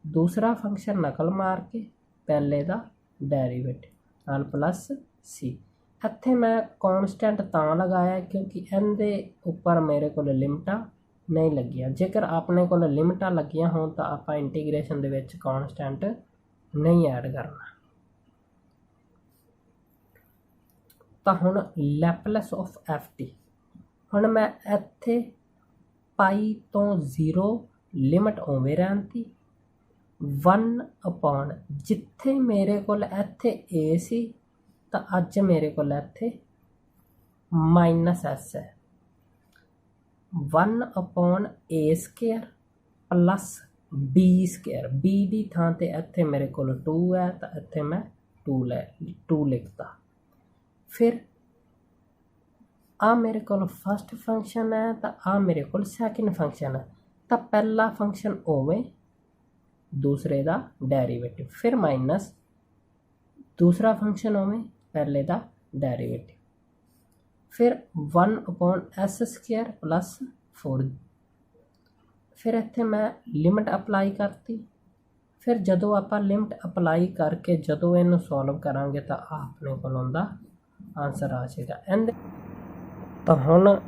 ਦੂਸਰਾ ਫੰਕਸ਼ਨ ਨਕਲ ਮਾਰ ਕੇ ਪਹਿਲੇ ਦਾ ਡੈਰੀਵੇਟਿਵ, ਨਾਲ ਪਲੱਸ c। ਇੱਥੇ ਮੈਂ ਕਾਂਸਟੈਂਟ ਤਾਂ ਲਗਾਇਆ ਕਿਉਂਕਿ ਇਹਦੇ ਉੱਪਰ ਮੇਰੇ ਕੋਲ ਲਿਮਟਾਂ ਨਹੀਂ ਲੱਗੀਆਂ। ਜੇਕਰ ਆਪਣੇ ਕੋਲ ਲਿਮਟਾਂ ਲੱਗੀਆਂ ਹੋਣ ਤਾਂ ਆਪਾਂ ਇੰਟੀਗ੍ਰੇਸ਼ਨ ਦੇ ਵਿੱਚ ਕਾਂਸਟੈਂਟ ਨਹੀਂ ਐਡ ਕਰਨਾ। ਤਾਂ ਹੁਣ ਲੈਪਲੈਸ ਆਫ FT, ਹੁਣ ਮੈਂ ਇੱਥੇ ਪਾਈ ਤੋਂ 0 ਲਿਮਟ ਉਵੇਂ ਰਹਿਣਤੀ 1 ਜਿੱਥੇ ਮੇਰੇ ਕੋਲ ਇੱਥੇ a ਸੀ ਤਾਂ ਅੱਜ ਮੇਰੇ ਕੋਲ ਇੱਥੇ -s ਹੈ। 1/a² plus b²। b ਦੀ ਥਾਂ ਤੇ ਇੱਥੇ ਮੇਰੇ ਕੋਲ 2 ਹੈ ਤਾਂ ਇੱਥੇ ਮੈਂ 2 ਲਿਖਤਾ। ਫਿਰ ਆ ਮੇਰੇ ਕੋਲ ਫਸਟ ਫੰਕਸ਼ਨ ਹੈ ਤਾਂ ਆ ਮੇਰੇ ਕੋਲ ਸੈਕਿੰਡ ਫੰਕਸ਼ਨ ਹੈ। ਤਾਂ ਪਹਿਲਾ ਫੰਕਸ਼ਨ ਹੋਵੇ ਦੂਸਰੇ ਦਾ ਡੈਰੀਵੇਟਿਵ, ਫਿਰ ਮਾਈਨਸ ਦੂਸਰਾ ਫੰਕਸ਼ਨ ਹੋਵੇ ਪਹਿਲੇ ਦਾ ਡੈਰੀਵੇਟਿਵ, ਫਿਰ 1/s² ਪਲੱਸ 4। ਫਿਰ ਇੱਥੇ ਮੈਂ ਲਿਮਟ ਅਪਲਾਈ ਕਰਤੀ। ਫਿਰ ਜਦੋਂ ਆਪਾਂ ਲਿਮਟ ਅਪਲਾਈ ਕਰਕੇ ਜਦੋਂ ਇਹਨੂੰ ਸੋਲਵ ਕਰਾਂਗੇ ਤਾਂ ਆਪਣੇ ਕੋਲ ਉਹਦਾ ਆਨਸਰ ਆ ਜਾਏਗਾ। ਤਾਂ ਹੁਣ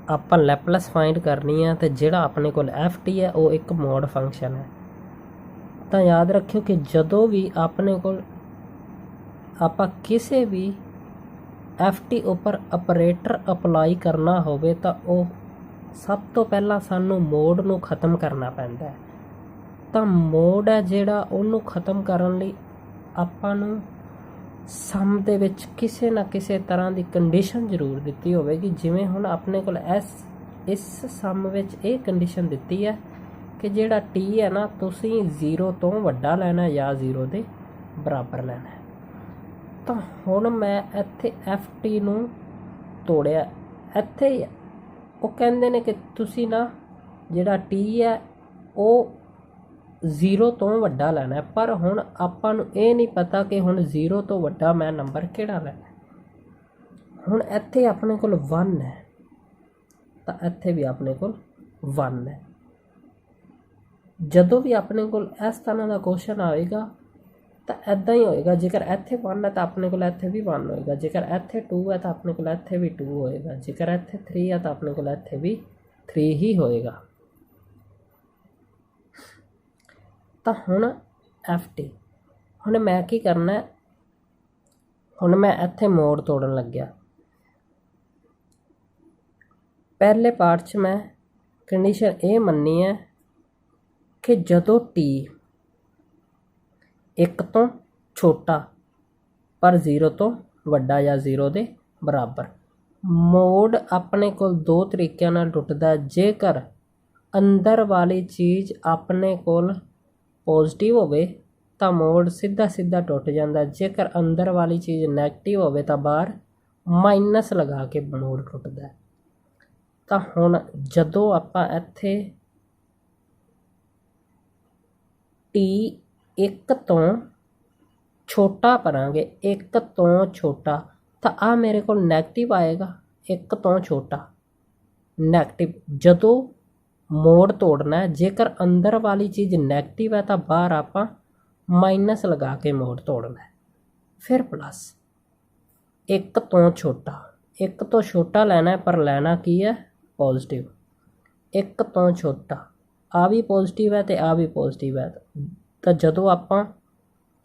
ਆਪਾਂ ਲੈਪਲੈਸ ਫਾਈਂਡ ਕਰਨੀ ਹੈ ਤੇ ਜਿਹੜਾ ਆਪਣੇ ਕੋਲ FT ਹੈ ਉਹ ਇੱਕ ਮੋਡ ਫੰਕਸ਼ਨ ਹੈ। ਤਾਂ ਯਾਦ ਰੱਖਿਓ ਕਿ ਜਦੋਂ ਵੀ ਆਪਣੇ ਕੋਲ ਆਪਾਂ ਕਿਸੇ ਵੀ FT ਉੱਪਰ ਆਪਰੇਟਰ ਅਪਲਾਈ ਕਰਨਾ ਹੋਵੇ ਤਾਂ ਉਹ ਸਭ ਤੋਂ ਪਹਿਲਾਂ ਸਾਨੂੰ ਮੋਡ ਨੂੰ ਖ਼ਤਮ ਕਰਨਾ ਪੈਂਦਾ ਹੈ। ਤਾਂ ਮੋਡ ਹੈ ਜਿਹੜਾ ਉਹਨੂੰ ਖ਼ਤਮ ਕਰਨ ਲਈ ਆਪਾਂ ਨੂੰ ਸਮ ਦੇ ਵਿੱਚ ਕਿਸੇ ਨਾ ਕਿਸੇ ਤਰ੍ਹਾਂ ਦੀ ਕੰਡੀਸ਼ਨ ਜ਼ਰੂਰ ਦਿੱਤੀ ਹੋਵੇਗੀ। ਜਿਵੇਂ ਹੁਣ ਆਪਣੇ ਕੋਲ ਇਸ ਸਮ ਵਿੱਚ ਇਹ ਕੰਡੀਸ਼ਨ ਦਿੱਤੀ ਹੈ ਕਿ ਜਿਹੜਾ t ਹੈ ਨਾ ਤੁਸੀਂ 0 ਤੋਂ ਵੱਡਾ ਲੈਣਾ ਜਾਂ 0 ਦੇ ਬਰਾਬਰ ਲੈਣਾ। ਤਾਂ ਹੁਣ ਮੈਂ ਇੱਥੇ FT ਨੂੰ ਤੋੜਿਆ, ਇੱਥੇ ਉਹ ਕਹਿੰਦੇ ਨੇ ਕਿ ਤੁਸੀਂ ਨਾ ਜਿਹੜਾ ਟੀ ਹੈ ਉਹ 0 ਤੋਂ ਵੱਡਾ ਲੈਣਾ ਹੈ, ਪਰ ਹੁਣ ਆਪਾਂ ਨੂੰ ਇਹ ਨਹੀਂ ਪਤਾ ਕਿ ਹੁਣ 0 ਤੋਂ ਵੱਡਾ ਮੈਂ ਨੰਬਰ ਕਿਹੜਾ ਲੈਣਾ। ਹੁਣ ਇੱਥੇ ਆਪਣੇ ਕੋਲ 1 ਹੈ ਤਾਂ ਇੱਥੇ ਵੀ ਆਪਣੇ ਕੋਲ 1 ਹੈ। ਜਦੋਂ ਵੀ ਆਪਣੇ ਕੋਲ ਇਸ ਤਰ੍ਹਾਂ ਦਾ ਕੁਐਸਚਨ ਆਏਗਾ ਤਾਂ ਇੱਦਾਂ ਹੀ ਹੋਏਗਾ। ਜੇਕਰ ਇੱਥੇ 1 ਹੈ ਤਾਂ ਆਪਣੇ ਕੋਲ ਇੱਥੇ ਵੀ 1 ਹੋਏਗਾ, ਜੇਕਰ ਇੱਥੇ 2 ਹੈ ਤਾਂ ਆਪਣੇ ਕੋਲ ਇੱਥੇ ਵੀ 2 ਹੋਏਗਾ, ਜੇਕਰ ਇੱਥੇ 3 ਹੈ ਤਾਂ ਆਪਣੇ ਕੋਲ ਇੱਥੇ ਵੀ 3 ਹੀ ਹੋਏਗਾ। ਤਾਂ ਹੁਣ FT, ਹੁਣ ਮੈਂ ਕੀ ਕਰਨਾ, ਹੁਣ ਮੈਂ ਇੱਥੇ ਮੋੜ ਤੋੜਨ ਲੱਗਿਆ। ਪਹਿਲੇ ਪਾਰਟ 'ਚ ਮੈਂ ਕੰਡੀਸ਼ਨ ਇਹ ਮੰਨੀ ਹੈ ਕਿ ਜਦੋਂ T 1 ਤੋਂ ਛੋਟਾ ਪਰ 0 ਤੋਂ ਵੱਡਾ ਜਾਂ 0 ਦੇ ਬਰਾਬਰ। ਮੋਡ ਆਪਣੇ ਕੋਲ ਦੋ ਤਰੀਕਿਆਂ ਨਾਲ ਟੁੱਟਦਾ। ਜੇਕਰ ਅੰਦਰ ਵਾਲੀ ਚੀਜ਼ ਆਪਣੇ ਕੋਲ ਪੋਜ਼ਿਟਿਵ ਹੋਵੇ ਤਾਂ ਮੋਡ ਸਿੱਧਾ ਸਿੱਧਾ ਟੁੱਟ ਜਾਂਦਾ। ਜੇਕਰ ਅੰਦਰ ਵਾਲੀ ਚੀਜ਼ ਨੈਗੇਟਿਵ ਹੋਵੇ ਤਾਂ ਬਾਹਰ ਮਾਈਨਸ ਲਗਾ ਕੇ ਮੋਡ ਟੁੱਟਦਾ। ਤਾਂ ਹੁਣ ਜਦੋਂ ਆਪਾਂ ਇੱਥੇ T 1 ਤੋਂ ਛੋਟਾ ਕਰਾਂਗੇ, 1 ਤੋਂ ਛੋਟਾ, ਤਾਂ ਆ ਮੇਰੇ ਕੋਲ ਨੈਗੇਟਿਵ ਆਏਗਾ। 1 ਤੋਂ ਛੋਟਾ ਨੈਗੇਟਿਵ। ਜਦੋਂ ਮੋੜ ਤੋੜਨਾ, ਜੇਕਰ ਅੰਦਰ ਵਾਲੀ ਚੀਜ਼ ਨੈਗੇਟਿਵ ਹੈ ਤਾਂ ਬਾਹਰ ਆਪਾਂ ਮਾਈਨਸ ਲਗਾ ਕੇ ਮੋੜ ਤੋੜਨਾ। ਫਿਰ ਪਲੱਸ 1 ਤੋਂ ਛੋਟਾ, 1 ਤੋਂ ਛੋਟਾ ਲੈਣਾ ਪਰ ਲੈਣਾ ਕੀ ਹੈ? ਪੋਜ਼ਿਟਿਵ। 1 ਤੋਂ ਛੋਟਾ, ਆ ਵੀ ਪੋਜ਼ਿਟਿਵ ਹੈ ਅਤੇ ਆ ਵੀ ਪੋਜ਼ਿਟਿਵ ਹੈ। ਤਾਂ ਜਦੋਂ ਆਪਾਂ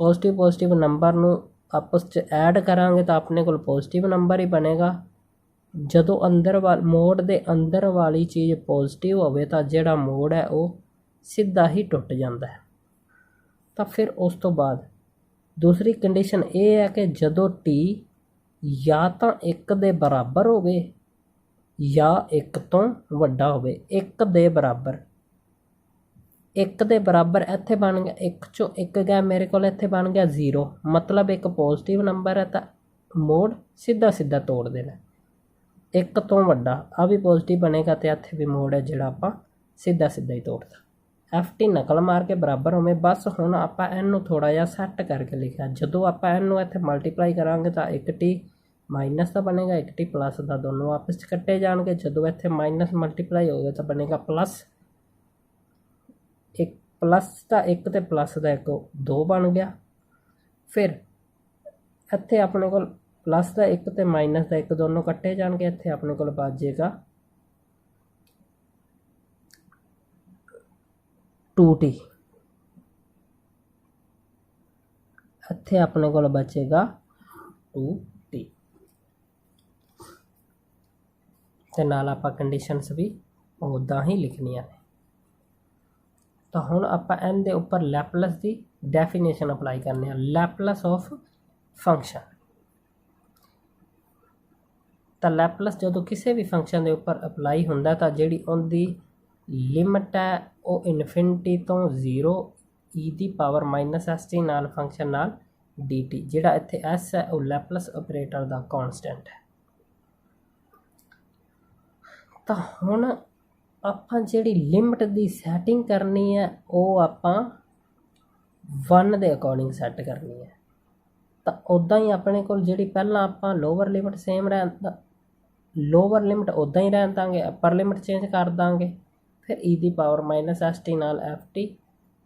ਪੋਜ਼ਿਟਿਵ ਨੰਬਰ ਨੂੰ ਆਪਸ 'ਚ ਐਡ ਕਰਾਂਗੇ ਤਾਂ ਆਪਣੇ ਕੋਲ ਪੋਜ਼ਿਟਿਵ ਨੰਬਰ ਹੀ ਬਣੇਗਾ। ਜਦੋਂ ਮੋੜ ਦੇ ਅੰਦਰ ਵਾਲੀ ਚੀਜ਼ ਪੋਜ਼ਿਟਿਵ ਹੋਵੇ ਤਾਂ ਜਿਹੜਾ ਮੋੜ ਹੈ ਉਹ ਸਿੱਧਾ ਹੀ ਟੁੱਟ ਜਾਂਦਾ ਹੈ। ਤਾਂ ਫਿਰ ਉਸ ਤੋਂ ਬਾਅਦ ਦੂਸਰੀ ਕੰਡੀਸ਼ਨ ਇਹ ਹੈ ਕਿ ਜਦੋਂ T ਜਾਂ ਤਾਂ 1 ਦੇ ਬਰਾਬਰ ਹੋਵੇ ਜਾਂ 1 ਤੋਂ ਵੱਡਾ ਹੋਵੇ। 1 ਦੇ ਬਰਾਬਰ, 1 ਦੇ ਬਰਾਬਰ ਇੱਥੇ ਬਣ ਗਿਆ, 1 ਚੋਂ 1 ਗਿਆ ਮੇਰੇ ਕੋਲ, ਇੱਥੇ ਬਣ ਗਿਆ 0। ਮਤਲਬ ਇੱਕ ਪੋਜ਼ਿਟਿਵ ਨੰਬਰ ਹੈ ਤਾਂ ਮੋੜ ਸਿੱਧਾ ਸਿੱਧਾ ਤੋੜ ਦੇਣਾ। 1 ਤੋਂ ਵੱਡਾ, ਆ ਵੀ ਪੋਜ਼ਿਟਿਵ ਬਣੇਗਾ ਅਤੇ ਇੱਥੇ ਵੀ ਮੋੜ ਹੈ ਜਿਹੜਾ ਆਪਾਂ ਸਿੱਧਾ ਸਿੱਧਾ ਹੀ ਤੋੜਦਾ। FT ਨਕਲ ਮਾਰ ਕੇ ਬਰਾਬਰ ਹੋਵੇ। ਬਸ ਹੁਣ ਆਪਾਂ ਇਹਨੂੰ ਥੋੜ੍ਹਾ ਜਿਹਾ ਸੈੱਟ ਕਰਕੇ ਲਿਖਿਆ। ਜਦੋਂ ਆਪਾਂ ਇਹਨੂੰ ਇੱਥੇ ਮਲਟੀਪਲਾਈ ਕਰਾਂਗੇ ਤਾਂ 1T ਮਾਈਨਸ ਦਾ ਬਣੇਗਾ, 1T ਪਲੱਸ ਦਾ, ਦੋਨੋਂ ਆਪਸ 'ਚ ਕੱਟੇ ਜਾਣਗੇ। ਜਦੋਂ ਇੱਥੇ ਮਾਈਨਸ ਮਲਟੀਪਲਾਈ ਹੋਵੇਗਾ ਤਾਂ ਬਣੇਗਾ ਪਲੱਸ। ਇੱਕ ਪਲੱਸ ਦਾ 1 ਅਤੇ ਪਲੱਸ ਦਾ 1 2 ਬਣ ਗਿਆ। ਫਿਰ ਇੱਥੇ ਆਪਣੇ ਕੋਲ ਪਲੱਸ ਦਾ 1 ਅਤੇ ਮਾਈਨਸ ਦਾ 1 ਦੋਨੋਂ ਕੱਟੇ ਜਾਣਗੇ। ਇੱਥੇ ਆਪਣੇ ਕੋਲ ਬਚ ਜਾਏਗਾ 2T। ਇੱਥੇ ਆਪਣੇ ਕੋਲ ਬਚੇਗਾ 2T ਤੇ ਨਾਲ ਆਪਾਂ ਕੰਡੀਸ਼ਨਸ ਵੀ ਉੱਦਾਂ ਹੀ ਲਿਖਣੀਆਂ ਨੇ। ਤਾਂ ਹੁਣ ਆਪਾਂ ਇਹਦੇ ਉੱਪਰ ਲੈਪਲਸ ਦੀ ਡੈਫੀਨੇਸ਼ਨ ਅਪਲਾਈ ਕਰਨੀ ਹੈ। ਲੈਪਲਸ ਆਫ ਫੰਕਸ਼ਨ। ਤਾਂ ਲੈਪਲਸ ਜਦੋਂ ਕਿਸੇ ਵੀ ਫੰਕਸ਼ਨ ਦੇ ਉੱਪਰ ਅਪਲਾਈ ਹੁੰਦਾ ਤਾਂ ਜਿਹੜੀ ਉਹਦੀ ਲਿਮਟ ਹੈ ਉਹ ਇਨਫਿਨਿਟੀ ਤੋਂ 0 e⁻−st ਨਾਲ ਫੰਕਸ਼ਨ ਨਾਲ dt। ਜਿਹੜਾ ਇੱਥੇ s ਹੈ ਉਹ ਲੈਪਲਸ ਆਪਰੇਟਰ ਦਾ ਕਾਂਸਟੈਂਟ ਹੈ। ਤਾਂ ਹੁਣ ਆਪਾਂ ਜਿਹੜੀ ਲਿਮਟ ਦੀ ਸੈਟਿੰਗ ਕਰਨੀ ਹੈ ਉਹ ਆਪਾਂ 1 ਦੇ ਅਕੋਰਡਿੰਗ ਸੈੱਟ ਕਰਨੀ ਹੈ। ਤਾਂ ਉੱਦਾਂ ਹੀ ਆਪਣੇ ਕੋਲ ਜਿਹੜੀ ਪਹਿਲਾਂ ਆਪਾਂ ਲੋਅਰ ਲਿਮਟ ਸੇਮ ਰਹਿਣ, ਲੋਅਰ ਲਿਮਟ ਉੱਦਾਂ ਹੀ ਰਹਿਣ ਦਾਂਗੇ, ਅਪਰ ਲਿਮਟ ਚੇਂਜ ਕਰ ਦਾਂਗੇ। ਫਿਰ e⁻−st ਨਾਲ ft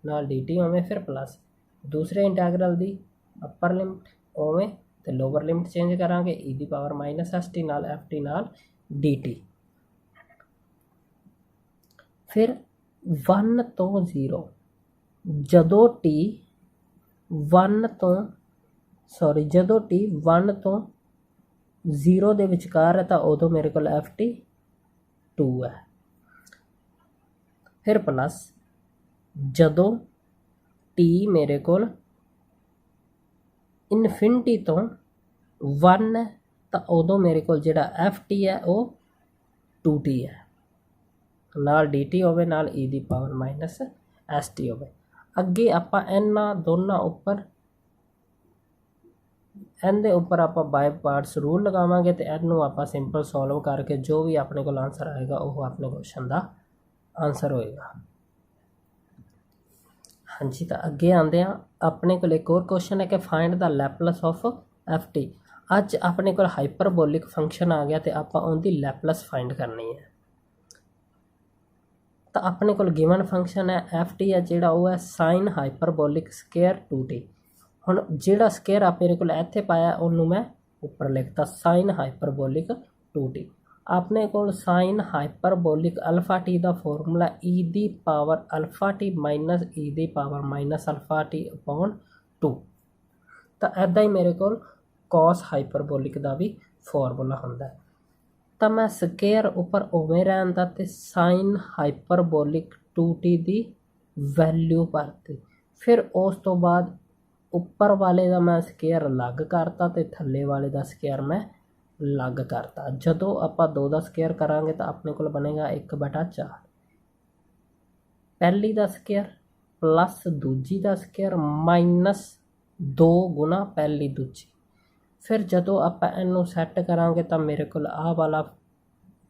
ਨਾਲ dt ਹੋਵੇ, ਫਿਰ ਪਲੱਸ ਦੂਸਰੇ ਇੰਟੈਗਰਲ ਦੀ ਅਪਰ ਲਿਮਟ ਹੋਵੇ ਅਤੇ ਲੋਅਰ ਲਿਮਟ ਚੇਂਜ ਕਰਾਂਗੇ e⁻−st ਨਾਲ ft ਨਾਲ dt। ਫਿਰ 1 ਤੋਂ 0, ਜਦੋਂ T 1 ਤੋਂ 0 ਦੇ ਵਿਚਕਾਰ ਹੈ ਤਾਂ ਉਦੋਂ ਮੇਰੇ ਕੋਲ ft 2 ਹੈ। ਫਿਰ ਪਲੱਸ ਜਦੋਂ T ਮੇਰੇ ਕੋਲ ਇਨਫਿਨਿਟੀ ਤੋਂ 1 ਹੈ ਤਾਂ ਉਦੋਂ ਮੇਰੇ ਕੋਲ ਜਿਹੜਾ ft ਹੈ ਉਹ 2t ਹੈ, ਨਾਲ dt ਹੋਵੇ ਨਾਲ e⁻−st ਹੋਵੇ। ਅੱਗੇ ਆਪਾਂ ਇਹਨਾਂ ਦੋਨਾਂ ਉੱਪਰ ਇਹਦੇ ਉੱਪਰ ਆਪਾਂ ਬਾਈ ਪਾਰਟਸ ਰੂਲ ਲਗਾਵਾਂਗੇ ਤੇ ਇਹਨੂੰ ਆਪਾਂ ਸਿੰਪਲ ਸੋਲਵ ਕਰਕੇ ਜੋ ਵੀ ਆਪਣੇ ਕੋਲ ਆਨਸਰ ਆਏਗਾ ਉਹ ਆਪਣੇ ਕੁਐਸਚਨ ਦਾ ਆਨਸਰ ਹੋਏਗਾ। ਹਾਂਜੀ, ਤਾਂ ਅੱਗੇ ਆਉਂਦੇ ਆ। ਆਪਣੇ ਕੋਲ ਇੱਕ ਹੋਰ ਕੁਐਸਚਨ ਹੈ ਕਿ ਫਾइंड द ਲੈਪਲਸ ਆਫ ft। ਅੱਜ ਆਪਣੇ ਕੋਲ ਹਾਈਪਰਬੋਲਿਕ ਫੰਕਸ਼ਨ ਆ ਗਿਆ ਤੇ ਆਪਾਂ ਉਹਦੀ ਲੈਪਲਸ ਫਾइंड ਕਰਨੀ ਹੈ। ਤਾਂ ਆਪਣੇ ਕੋਲ ਗਿਵਨ ਫੰਕਸ਼ਨ ਹੈ ft ਹੈ ਜਿਹੜਾ ਉਹ ਹੈ ਸਾਈਨ ਹਾਈਪਰਬੋਲਿਕ ਸਕੁਅਰ 2t। ਹੁਣ ਜਿਹੜਾ ਸਕੁਅਰ ਆ ਮੇਰੇ ਕੋਲ ਇੱਥੇ ਪਾਇਆ ਉਹਨੂੰ ਮੈਂ ਉੱਪਰ ਲਿਖਤਾ ਸਾਈਨ ਹਾਈਪਰਬੋਲਿਕ 2t। ਆਪਣੇ ਕੋਲ ਸਾਈਨ ਹਾਈਪਰਬੋਲਿਕ ਅਲਫਾ ਟੀ ਦਾ ਫਾਰਮੂਲਾ e ਦੀ power alpha T minus e ਦੀ power minus alpha T upon 2। ਤਾਂ ਇੱਦਾਂ ਹੀ ਮੇਰੇ ਕੋਲ ਕੋਸ ਹਾਈਪਰਬੋਲਿਕ ਦਾ ਵੀ ਫਾਰਮੂਲਾ ਹੁੰਦਾ। ਤਾਂ ਮੈਂ ਸਕੁਅਰ ਉੱਪਰ ਉਵੇਂ ਰਹਿਣ ਦਾ ਤੇ ਸਾਈਨ ਹਾਈਪਰਬੋਲਿਕ 2t ਦੀ ਵੈਲਿਊ ਭਰਤੀ। ਫਿਰ ਉਸ ਤੋਂ ਬਾਅਦ ਉੱਪਰ ਵਾਲੇ ਦਾ ਮੈਂ ਸਕੁਅਰ ਅਲੱਗ ਕਰਤਾ ਤੇ ਥੱਲੇ ਵਾਲੇ ਦਾ ਸਕੁਅਰ ਮੈਂ ਅਲੱਗ ਕਰਤਾ। ਜਦੋਂ ਆਪਾਂ 2 ਦਾ ਸਕੁਅਰ ਕਰਾਂਗੇ ਤਾਂ ਆਪਣੇ ਕੋਲ ਬਣੇਗਾ 1/4। ਪਹਿਲੀ ਦਾ ਸਕੁਅਰ ਪਲੱਸ ਦੂਜੀ ਦਾ ਸਕੁਅਰ ਮਾਈਨਸ 2 ਗੁਣਾ ਪਹਿਲੀ ਦੂਜੀ। ਫਿਰ ਜਦੋਂ ਆਪਾਂ ਇਹਨੂੰ ਸੈੱਟ ਕਰਾਂਗੇ ਤਾਂ ਮੇਰੇ ਕੋਲ ਆਹ ਵਾਲਾ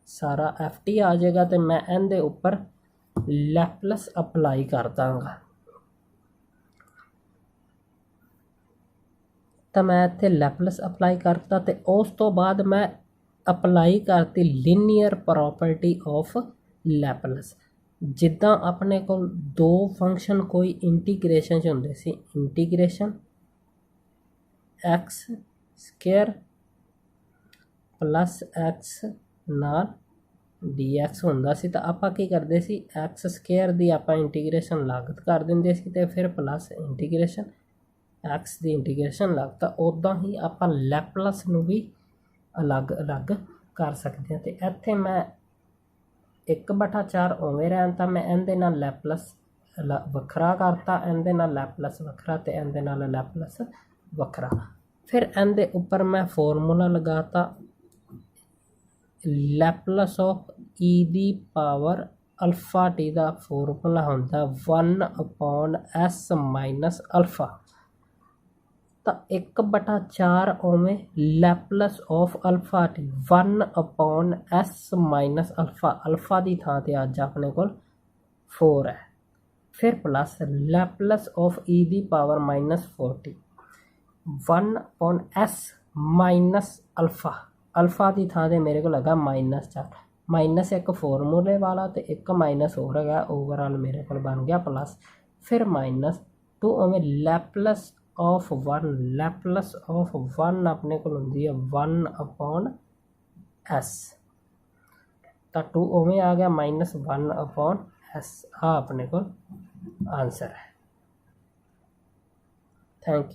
ਸਾਰਾ ft ਆ ਜਾਏਗਾ ਤੇ ਮੈਂ ਇਹਦੇ ਉੱਪਰ ਲੈਪਲਸ ਅਪਲਾਈ ਕਰ ਦਾਂਗਾ। ਤਾਂ ਮੈਂ ਇੱਥੇ ਲੈਪਲਸ ਅਪਲਾਈ ਕਰਤਾ ਤੇ ਉਸ ਤੋਂ ਬਾਅਦ ਮੈਂ ਅਪਲਾਈ ਕਰਤੀ ਲੀਨੀਅਰ ਪ੍ਰੋਪਰਟੀ ਆਫ ਲੈਪਲਸ। ਜਿੱਦਾਂ ਆਪਣੇ ਕੋਲ 2 ਫੰਕਸ਼ਨ ਕੋਈ ਇੰਟੀਗ੍ਰੇਸ਼ਨ 'ਚ ਹੁੰਦੇ ਸੀ, integration x square plus x ਨਾਲ dx ਹੁੰਦਾ ਸੀ, ਤਾਂ ਆਪਾਂ ਕੀ ਕਰਦੇ ਸੀ x ਸਕੁਅਰ ਦੀ ਆਪਾਂ ਇੰਟੀਗ੍ਰੇਸ਼ਨ ਅਲੱਗ ਕਰ ਦਿੰਦੇ ਸੀ ਤੇ ਫਿਰ ਪਲੱਸ ਇੰਟੀਗ੍ਰੇਸ਼ਨ x ਦੀ ਇੰਟੀਗ੍ਰੇਸ਼ਨ ਅਲੱਗ। ਤਾਂ ਉੱਦਾਂ ਹੀ ਆਪਾਂ ਲੈਪਲਸ ਨੂੰ ਵੀ ਅਲੱਗ ਕਰ ਸਕਦੇ ਹਾਂ। ਤੇ ਇੱਥੇ ਮੈਂ 1/4 ਉਵੇਂ ਰਹਿਣ ਤਾਂ ਮੈਂ ਇਹਦੇ ਨਾਲ ਲੈਪਲਸ ਵੱਖਰਾ ਕਰਤਾ, ਇਹਦੇ ਨਾਲ ਲੈਪਲਸ ਵੱਖਰਾ ਤੇ ਇਹਦੇ ਨਾਲ ਲੈਪਲਸ ਵੱਖਰਾ। ਫਿਰ ਇਹਦੇ ਉੱਪਰ ਮੈਂ ਫਾਰਮੂਲਾ ਲਗਾਤਾ ਲੈਪਲਸ ਆਫ e ਦੀ ਪਾਵਰ ਅਲਫਾ ਟੀ ਦਾ ਫਾਰਮੂਲਾ ਹੁੰਦਾ 1/s ਮਾਈਨਸ ਅਲਫਾ। ਤਾਂ 1/4 ਉਵੇਂ Laplace of alpha T 1/s minus alpha. Alpha ਦੀ ਥਾਂ ਤੇ ਅੱਜ ਆਪਣੇ ਕੋਲ 4 ਹੈ। ਫਿਰ ਪਲੱਸ ਲੈਪਲਸ ਆਫ e ਦੀ power minus 40 1/s minus alpha. Alpha ਦੀ ਥਾਂ ਤੇ ਮੇਰੇ ਕੋਲ ਹੈਗਾ -4। ਮਾਈਨਸ ਇੱਕ ਫਾਰਮੂਲੇ ਵਾਲਾ ਤੇ ਇੱਕ ਮਾਈਨਸ ਹੋਰ ਹੈਗਾ, ਓਵਰਆਲ ਮੇਰੇ ਕੋਲ ਬਣ ਗਿਆ ਪਲੱਸ। ਫਿਰ -2 ਉਵੇਂ ਲੈਪਲਸ ਆਫ 1। ਲੈਪਲਸ ਆਫ 1 ਆਪਣੇ ਕੋਲ ਹੁੰਦੀ ਹੈ 1/s। ਤਾਂ 2 ਉਵੇਂ ਆ ਗਿਆ -1/s। ਆ ਆਪਣੇ ਕੋਲ ਆਨਸਰ ਹੈ। Thank you.